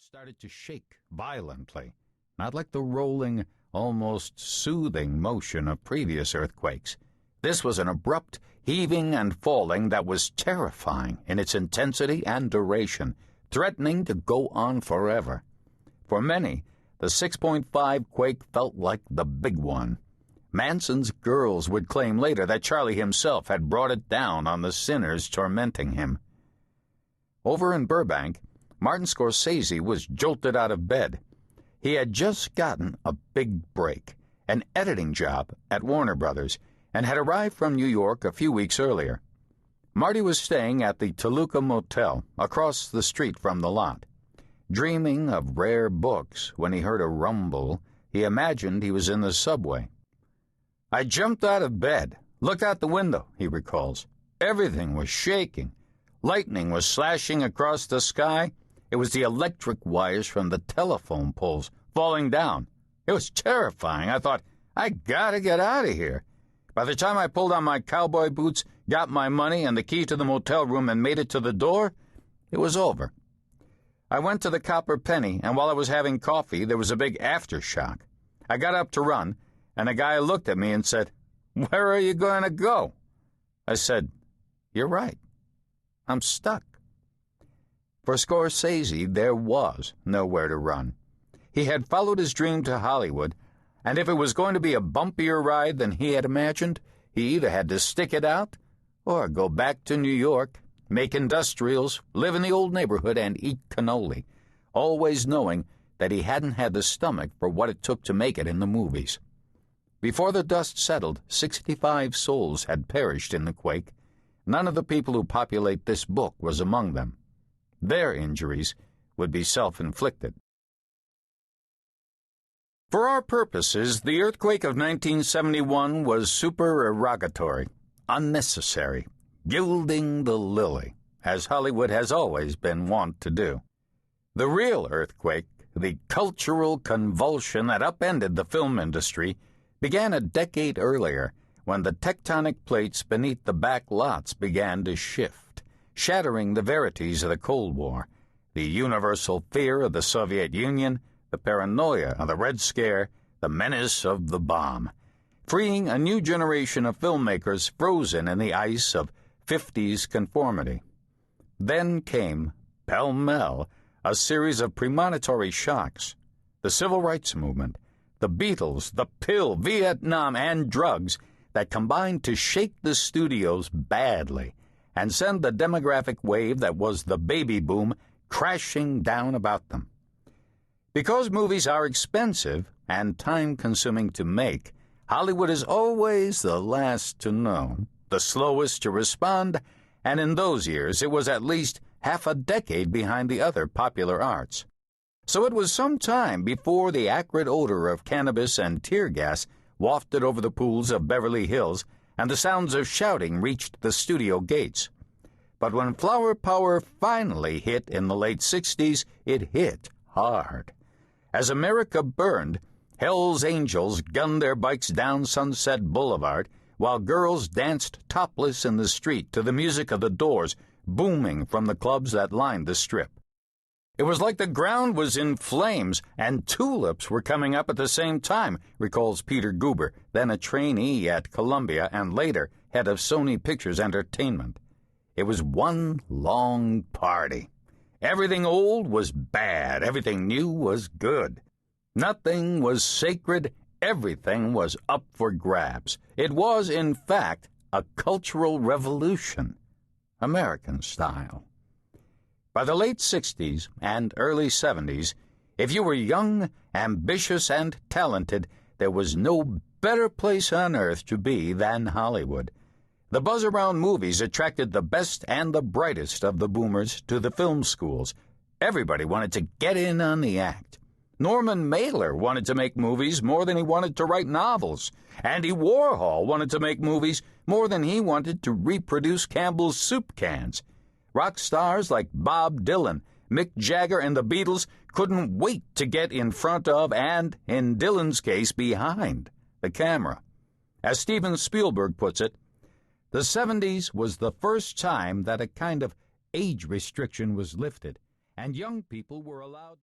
started to shake violently, not like the rolling, almost soothing motion of previous earthquakes. This was an abrupt heaving and falling that was terrifying in its intensity and duration, threatening to go on forever. For many, the 6.5 quake felt like the big one. Manson's girls would claim later that Charlie himself had brought it down on the sinners tormenting him. Over in Burbank, Martin Scorsese was jolted out of bed. He had just gotten a big break, an editing job at Warner Brothers, and had arrived from New York a few weeks earlier. Marty was staying at the Toluca Motel across the street from the lot. Dreaming of rare books when he heard a rumble, he imagined he was in the subway. "I jumped out of bed, looked out the window," he recalls. "Everything was shaking. Lightning was slashing across the sky. It was the electric wires from the telephone poles falling down. It was terrifying. I thought, I gotta get out of here. By the time I pulled on my cowboy boots, got my money and the key to the motel room and made it to the door, it was over. I went to the Copper Penny, and while I was having coffee, there was a big aftershock. I got up to run, and a guy looked at me and said, 'Where are you going to go?' I said, 'You're right. I'm stuck.'" For Scorsese, there was nowhere to run. He had followed his dream to Hollywood, and if it was going to be a bumpier ride than he had imagined, he either had to stick it out or go back to New York, make industrials, live in the old neighborhood, and eat cannoli, always knowing that he hadn't had the stomach for what it took to make it in the movies. Before the dust settled, 65 souls had perished in the quake. None of the people who populate this book was among them. Their injuries would be self-inflicted. For our purposes, the earthquake of 1971 was supererogatory, unnecessary, gilding the lily, as Hollywood has always been wont to do. The real earthquake, the cultural convulsion that upended the film industry, began a decade earlier when the tectonic plates beneath the back lots began to shift, shattering the verities of the Cold War, the universal fear of the Soviet Union, the paranoia of the Red Scare, the menace of the bomb, freeing a new generation of filmmakers frozen in the ice of 50s conformity. Then came, pell-mell, a series of premonitory shocks: the Civil Rights Movement, the Beatles, the pill, Vietnam, and drugs that combined to shake the studios badly and send the demographic wave that was the baby boom crashing down about them. Because movies are expensive and time-consuming to make, Hollywood is always the last to know, the slowest to respond, and in those years it was at least half a decade behind the other popular arts. So it was some time before the acrid odor of cannabis and tear gas wafted over the pools of Beverly Hills and the sounds of shouting reached the studio gates. But when flower power finally hit in the late 60s, it hit hard. As America burned, Hell's Angels gunned their bikes down Sunset Boulevard while girls danced topless in the street to the music of the Doors booming from the clubs that lined the Strip. It was like the ground was in flames and tulips were coming up at the same time, recalls Peter Guber, then a trainee at Columbia and later head of Sony Pictures Entertainment. It was one long party. Everything old was bad, everything new was good. Nothing was sacred, everything was up for grabs. It was, in fact, a cultural revolution, American style. By the late 60s and early 70s, if you were young, ambitious, and talented, there was no better place on earth to be than Hollywood. The buzz around movies attracted the best and the brightest of the boomers to the film schools. Everybody wanted to get in on the act. Norman Mailer wanted to make movies more than he wanted to write novels. Andy Warhol wanted to make movies more than he wanted to reproduce Campbell's soup cans. Rock stars like Bob Dylan, Mick Jagger, and the Beatles couldn't wait to get in front of and, in Dylan's case, behind the camera. As Steven Spielberg puts it, the 70s was the first time that a kind of age restriction was lifted, and young people were allowed